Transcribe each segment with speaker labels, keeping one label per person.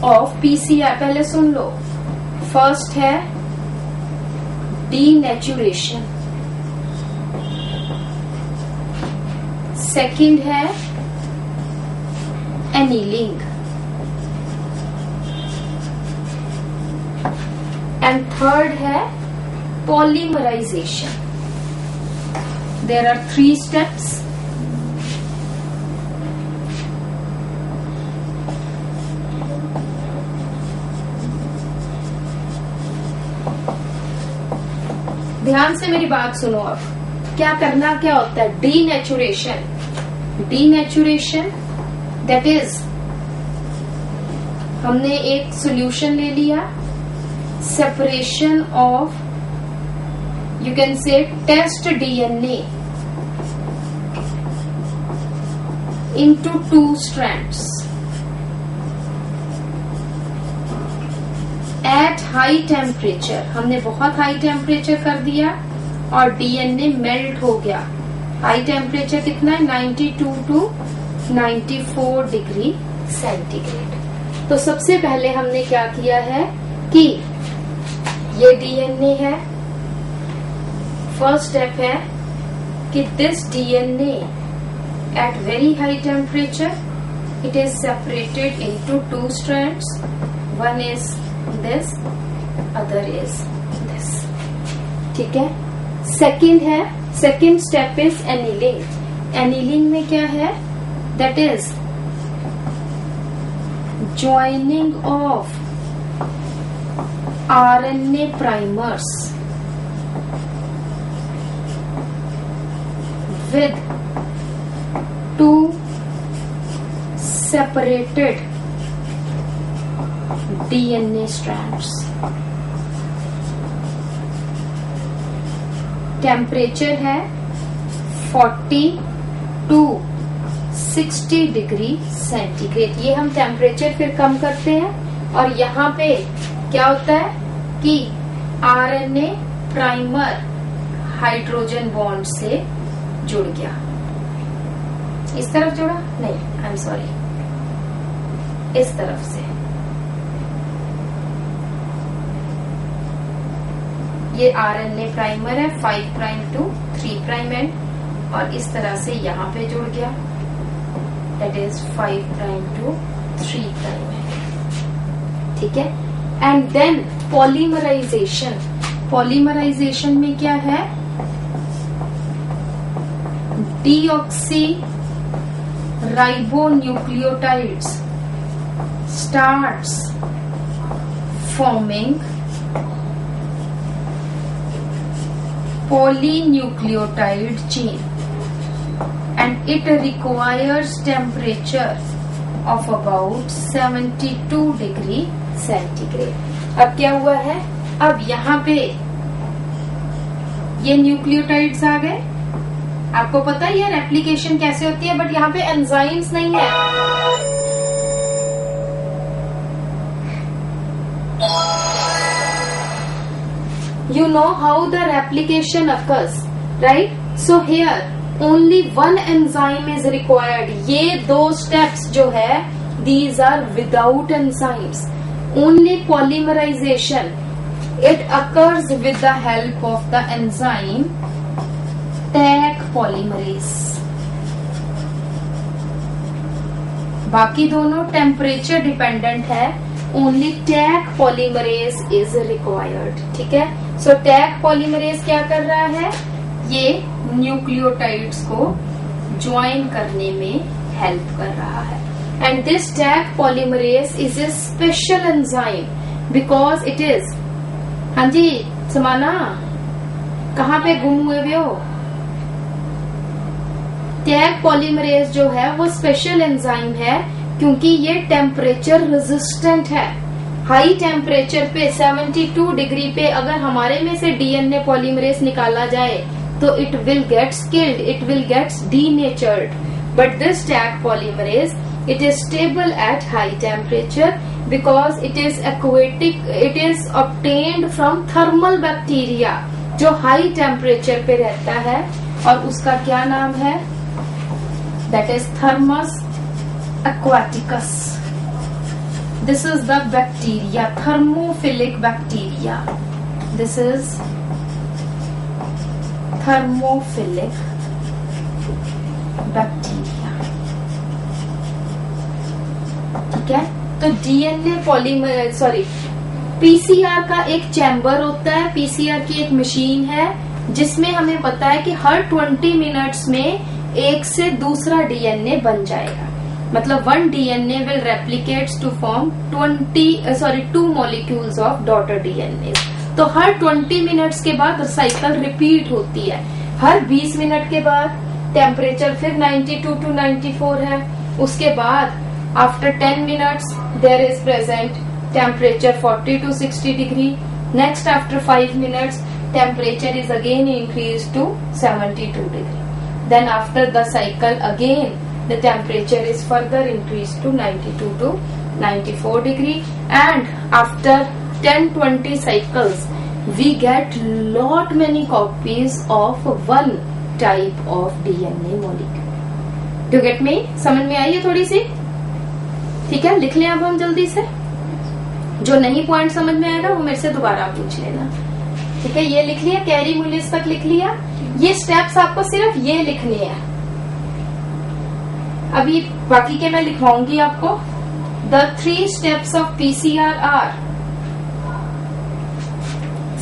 Speaker 1: Of PCR, पहले सुन लो। फर्स्ट है डीनेचुरेशन, सेकंड है एनीलिंग, एंड थर्ड है पॉलीमराइजेशन। There are 3 steps. ध्यान से मेरी बात सुनो। अब क्या करना क्या होता है? डीनेचुरेशन, डीनेचुरेशन दैट इज हमने एक सॉल्यूशन ले लिया, separation of, you can say test DNA into 2 strands at high temperature. हमने बहुत हाई टेम्परेचर कर दिया और डीएनए मेल्ट हो गया। हाई टेम्परेचर कितना है? 92 to 94 डिग्री सेंटीग्रेड। तो सबसे पहले हमने क्या किया है कि ये डीएनए है, फर्स्ट स्टेप है कि this DNA at very high temperature it is separated into 2 strands. One is this, other is this. ठीक है। Second step is annealing. Annealing में क्या है? That is joining of RNA primers with 2 separated DNA strands. Temperature है 40 to 60 degree centigrade. ये हम temperature फिर कम करते हैं और यहाँ पे क्या होता है कि आरएनए प्राइमर हाइड्रोजन बॉन्ड से जुड़ गया। इस तरफ जुड़ा नहीं, आई एम सॉरी, इस तरफ से। ये आरएनए प्राइमर है 5 प्राइम टू 3 प्राइम एंड, और इस तरह से यहाँ पे जुड़ गया, that is 5 prime to 3 prime end. ठीक है। And then polymerization. पॉलीमराइजेशन में क्या है? Deoxyribonucleotides starts forming polynucleotide chain and it requires temperature of about 72 degree centigrade. अब क्या हुआ है? अब यहाँ पे ये न्यूक्लियोटाइड्स आ गए। आपको पता है यार एप्लीकेशन कैसे होती है, बट यहाँ पे एंजाइम्स नहीं है। You know how the replication occurs, right? So here only one enzyme is required. ये 2 steps जो है, these are without enzymes. Only polymerization. It occurs with the help of the enzyme Taq polymerase. बाकी दोनों temperature dependent है। Only Taq polymerase is required. ठीक है। So Taq polymerase क्या कर रहा है? ये न्यूक्लियोटाइड्स को ज्वाइन करने में हेल्प कर रहा है। And this Taq polymerase is a special enzyme because it is, हाँ जी समाना, कहाँ पे गुम हुए हुए हो? Taq polymerase जो है वो स्पेशल एंजाइम है क्योंकि ये टेम्परेचर रेजिस्टेंट है। हाई टेम्परेचर पे 72 डिग्री पे अगर हमारे में से डीएनए पॉलीमरेज निकाला जाए तो it will get killed, it will get denatured. But this tag polymerase it is stable at high temperature because it is aquatic, it is obtained from thermal bacteria जो high temperature पे रहता है और उसका क्या नाम है? That is thermos aquaticus. This is the bacteria, thermophilic bacteria. This is thermophilic bacteria. ठीक है, तो डीएनए पॉलीमर पीसीआर का एक चैम्बर होता है, पीसीआर की एक मशीन है जिसमें हमें पता है कि हर 20 मिनट्स में एक से दूसरा डीएनए बन जाएगा। मतलब 1 DNA will replicates to form 2 molecules of daughter DNA. तो हर 20 मिनट्स के बाद साइकिल रिपीट होती है। हर 20 मिनट के बाद टेम्परेचर फिर 92 to 94 है। उसके बाद after 10 minutes there is present temperature 40 to 60 degree. Next after 5 minutes temperature is again increase to 72 degree. Then after the cycle again the temperature is further increased to 92 to 94 degree, and after 10-20 cycles we get lot many copies of one type of DNA molecule. Do you get me? समझ में आई है थोड़ी सी? ठीक है, लिख लें अब हम जल्दी से। जो नहीं पॉइंट समझ में आएगा वो मेरे से दोबारा पूछ लेना। ठीक है, ये लिख लिया, कैरी मुलिस तक लिख लिया। ये स्टेप्स आपको सिर्फ ये लिखने हैं। अभी बाकी के मैं लिखवाऊंगी आपको। The 3 steps of PCR are,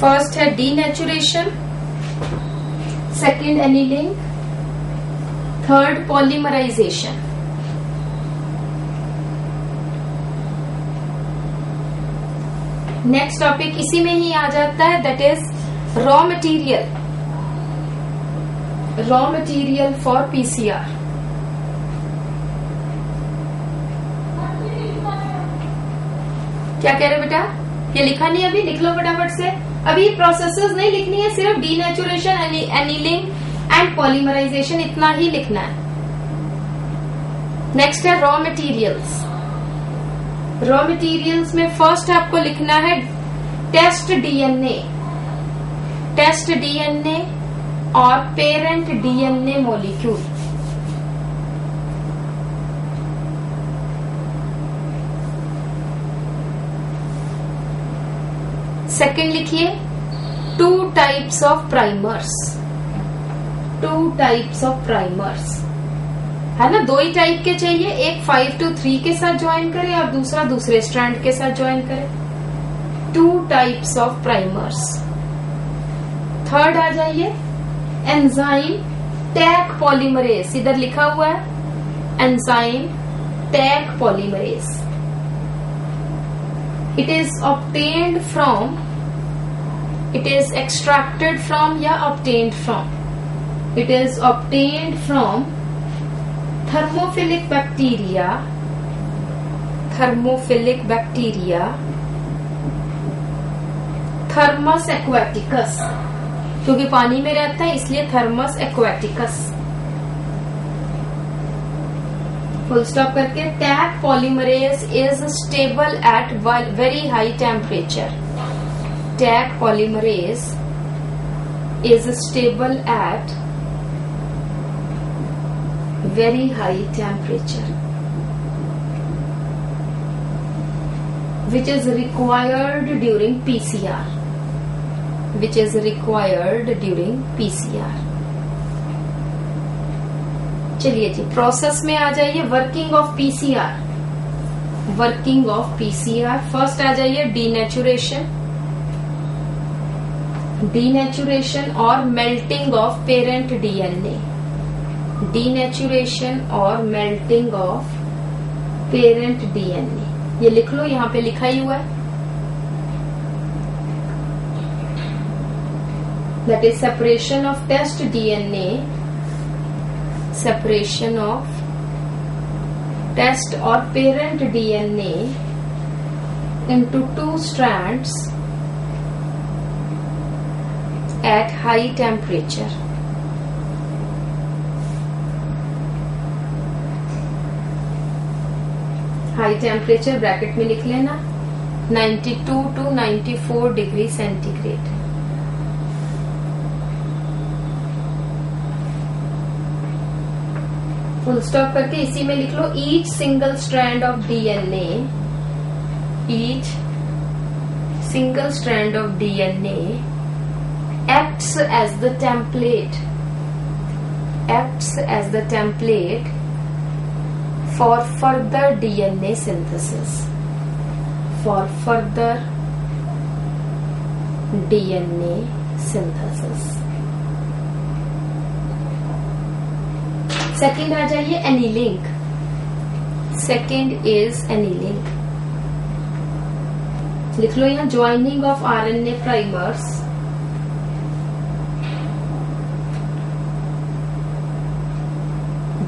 Speaker 1: first है denaturation, second annealing, third polymerization. Next topic इसी में ही आ जाता है, that is raw material for PCR. क्या कह रहे बेटा? ये लिखा नहीं अभी? लिख लो फटाफट से। अभी प्रोसेसेस नहीं लिखनी है, सिर्फ डीनेचुरेशन, एनीलिंग एंड पॉलीमराइजेशन, इतना ही लिखना है। नेक्स्ट है रॉ मटेरियल्स। रॉ मटेरियल्स में फर्स्ट आपको लिखना है टेस्ट डीएनए और पेरेंट डीएनए मॉलिक्यूल। सेकेंड लिखिए 2 types of primers. 2 types of primers है ना, 2 ही टाइप के चाहिए। एक 5 to 3 के साथ ज्वाइन करे और दूसरा दूसरे स्ट्रैंड के साथ ज्वाइन करे। 2 टाइप्स ऑफ प्राइमर्स। थर्ड आ जाइए एंजाइम टैग पॉलीमरेज। इधर लिखा हुआ है enzyme tag polymerase. It is obtained from, it is extracted from या obtained from, it is obtained from thermophilic bacteria Thermus aquaticus, क्योंकि पानी में रहता है इसलिए Thermus aquaticus। फुल स्टॉप करके tag polymerase is stable at very high temperature. Tag polymerase is stable at very high temperature which is required during PCR. चलिए जी, process में आ जाइए। वर्किंग ऑफ पीसीआर फर्स्ट आ जाइए डीनेचुरेशन और melting of parent DNA. ये लिख लो, यहाँ पे लिखा ही हुआ है। That is separation of test DNA, separation of test or parent DNA into 2 strands at high temperature. High temperature bracket में लिख लेना 92 to 94 degree centigrade. Full stop करके इसी में लिख लो each single strand of DNA each single strand of DNA acts as the template for further DNA synthesis. Second आ जाइए एनीलिंग. Second is annealing. लिख लो यहाँ joining of RNA primers.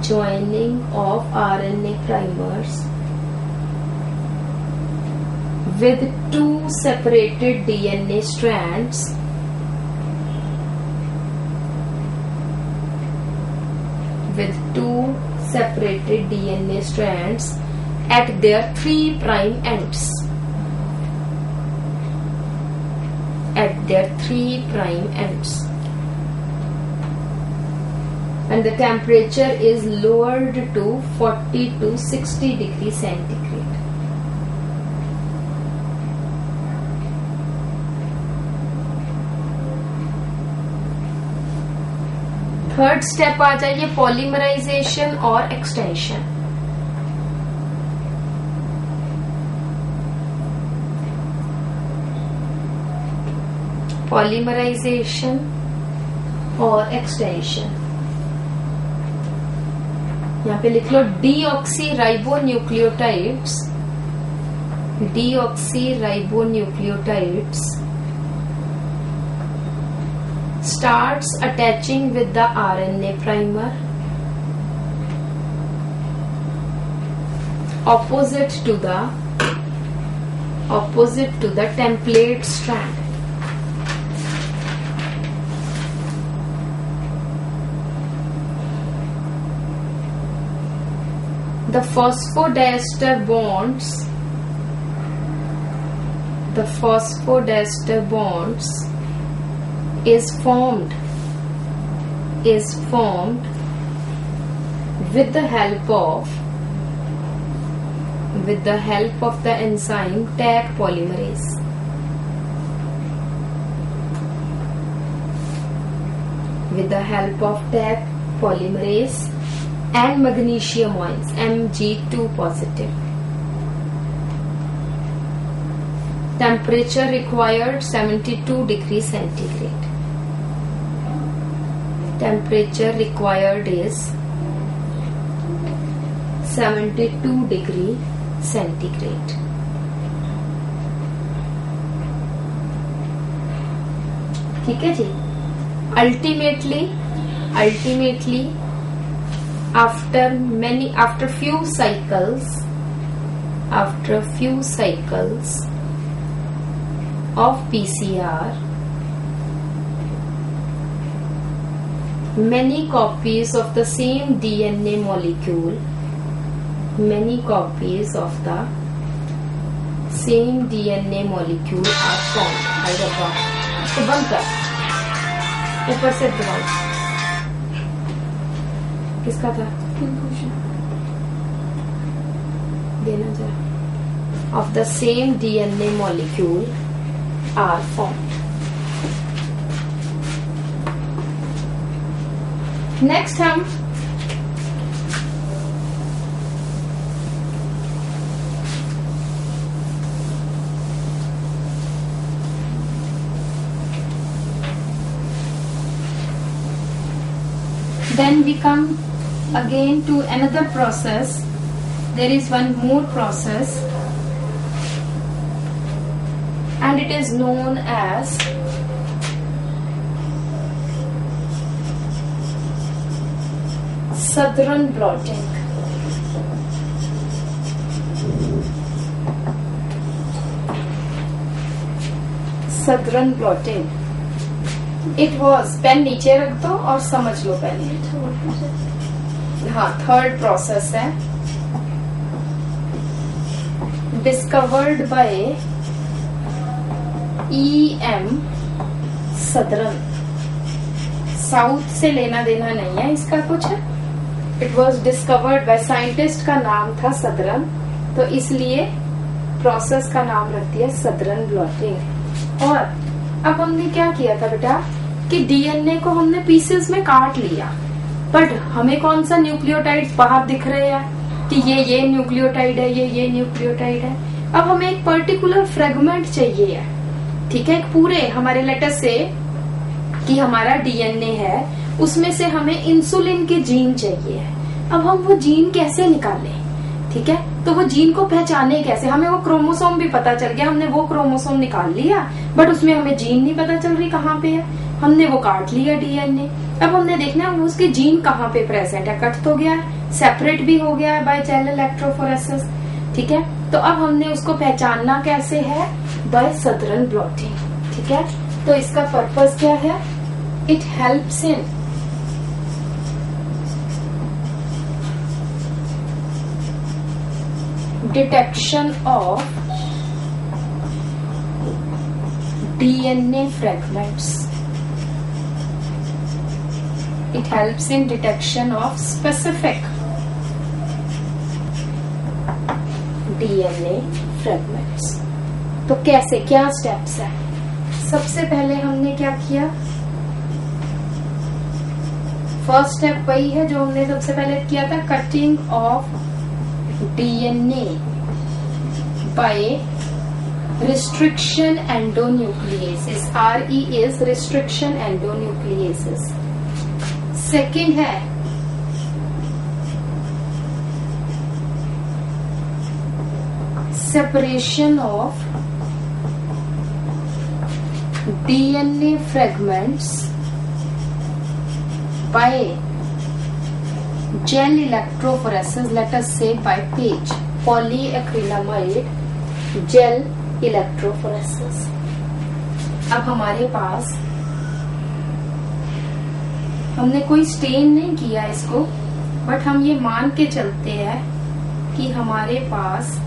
Speaker 1: Joining of RNA primers with two separated DNA strands at their 3' ends. And the temperature is lowered to 40 to 60 degrees centigrade. Third step आ जाइए polymerization और extension. Polymerisation और extension. यहाँ पे लिख लो deoxyribonucleotides starts attaching with the RNA primer opposite to the template strand. The phosphodiester bonds is formed with the help of the enzyme Taq polymerase. And magnesium ions Mg2 positive. Temperature required 72 degrees centigrade. Temperature required is 72 degree centigrade. ठीक है जी. Ultimately after few cycles of PCR, many copies of the same DNA molecule are formed. तो बंद कर, ऊपर से दबाओ. किसका था? देना जरा. Of the same DNA molecule are formed. Next हम then we come again to another process. There is one more process and it is known as Southern blotting. It was, pen नीचे रख दो और समझ लो पहले. हाँ, थर्ड प्रोसेस है. Discovered by E.M. Southern. South से लेना देना नहीं है इसका कुछ. It was discovered by scientist का नाम था सदरन, तो इसलिए प्रोसेस का नाम रख दिया सदरन ब्लॉटिंग। और अब हमने क्या किया था बेटा कि डीएनए को हमने पीसेस में काट लिया, बट हमें कौन सा न्यूक्लियोटाइड बाहर दिख रहे हैं कि ये न्यूक्लियोटाइड है, ये न्यूक्लियोटाइड है। अब हमें एक पर्टिकुलर फ्रेगमेंट चाहिए है, ठीक है, एक पूरे हमारे लेटर से कि हमारा डीएनए है, उसमें से हमें इंसुलिन के जीन चाहिए है। अब हम वो जीन कैसे निकालें, ठीक है, तो वो जीन को पहचाने कैसे? हमें वो क्रोमोसोम भी पता चल गया, हमने वो क्रोमोसोम निकाल लिया, बट उसमें हमें जीन नहीं पता चल रही कहाँ पे है। हमने वो काट लिया डीएनए, अब हमने देखना है उसके जीन कहाँ पे प्रेजेंट है। कट तो गया है, सेपरेट भी हो गया है बाय जेल इलेक्ट्रोफोरेसिस, ठीक है। तो अब हमने उसको पहचानना कैसे है? बाय सदरन ब्लॉटिंग, ठीक है। तो इसका पर्पस क्या है? It helps in detection of DNA fragments. It helps in detection of specific DNA fragments. तो कैसे, क्या स्टेप्स है? सबसे पहले हमने क्या किया? फर्स्ट स्टेप वही है जो हमने सबसे पहले किया था, cutting of DNA by restriction endonucleases. RE is restriction endonucleases. Second है separation of DNA fragments by gel electrophoresis, let us say by PAGE, polyacrylamide gel electrophoresis. अब हमारे पास हमने कोई स्टेन नहीं किया इसको, बट हम ये मान के चलते हैं कि हमारे पास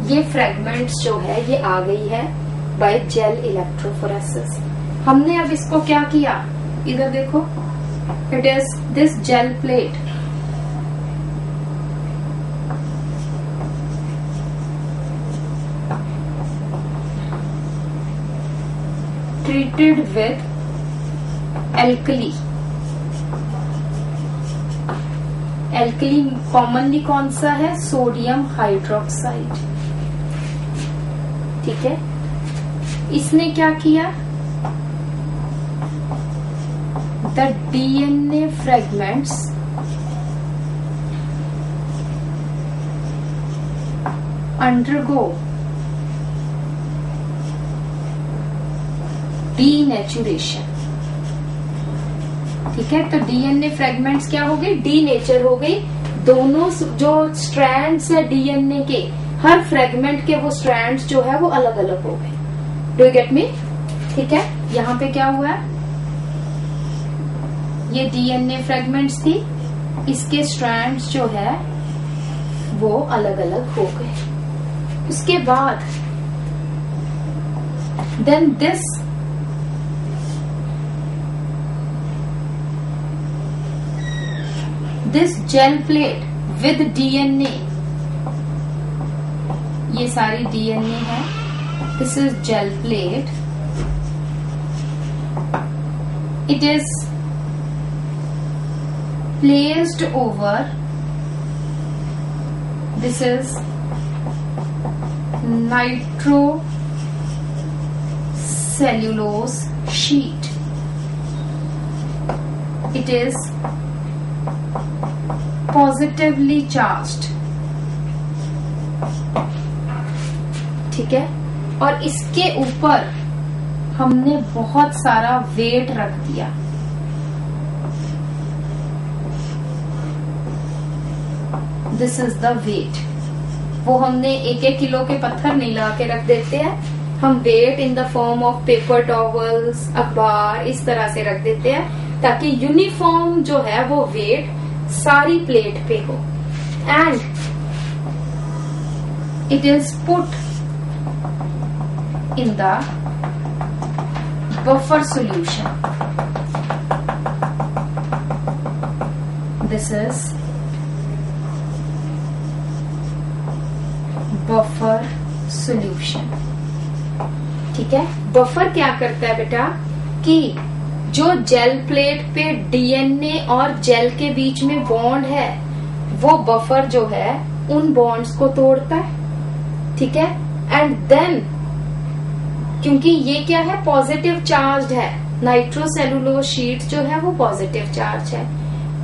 Speaker 1: ये फ्रेगमेंट्स जो है ये आ गई है बाय जेल इलेक्ट्रोफोरेसिस। हमने अब इसको क्या किया, इधर देखो, it is this gel plate, treated with alkali. Alkali commonly कौन सा है? सोडियम हाइड्रोक्साइड, ठीक है। इसने क्या किया? The DNA fragments undergo denaturation, ठीक है। तो डीएनए फ्रेगमेंट्स क्या हो गई? डीनेचर हो गई। दोनों जो स्ट्रैंड्स है डीएनए के, हर फ्रेगमेंट के वो स्ट्रैंड्स जो है वो अलग अलग हो गए। Do you get me? ठीक है। यहाँ पे क्या हुआ है, ये डीएनए फ्रेगमेंट्स थी, इसके स्ट्रैंड्स जो है वो अलग अलग हो गए। उसके बाद then this gel plate with DNA, ये सारी डीएनए है, this is gel plate, it is placed over, this is nitrocellulose sheet, it is positively charged, ठीक है। और इसके ऊपर हमने बहुत सारा वेट रख दिया, दिस इज द वेट। वो हमने एक एक किलो के पत्थर नहीं ला के रख देते हैं, हम weight in the form of paper towels, अखबार, इस तरह से रख देते हैं ताकि यूनिफॉर्म जो है वो वेट सारी प्लेट पे हो। And it is put in the buffer solution. This is buffer solution. ठीक है, बफर क्या करता है बेटा कि जो जेल प्लेट पे डीएनए और जेल के बीच में बॉन्ड है, वो बफर जो है उन बॉन्ड्स को तोड़ता है। ठीक है, एंड देन क्योंकि ये क्या है, पॉजिटिव चार्ज है, नाइट्रोसेलुलोज शीट जो है वो पॉजिटिव चार्ज है।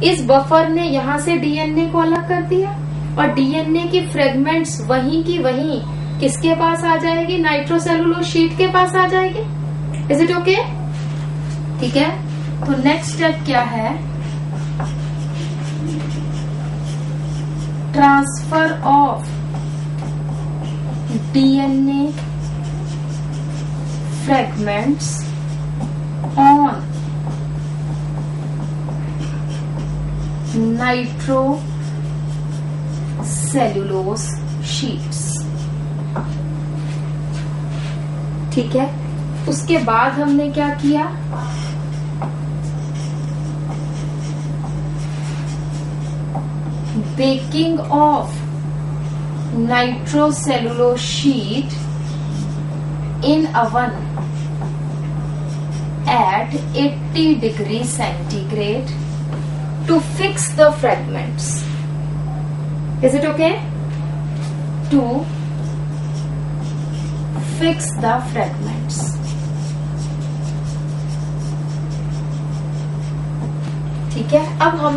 Speaker 1: इस बफर ने यहाँ से डीएनए को अलग कर दिया और डीएनए की फ्रेगमेंट्स वहीं की वहीं किसके पास आ जाएगी, नाइट्रोसेलुलोज शीट के पास आ जाएगी। Is it okay? ठीक है, तो नेक्स्ट स्टेप क्या है, transfer of DNA fragments on nitrocellulose sheets. ठीक है, उसके बाद हमने क्या किया, baking of nitrocellulose sheet in oven at 80 degrees centigrade to fix the fragments. Is it okay? To fix the fragments. ठीक है, अब हम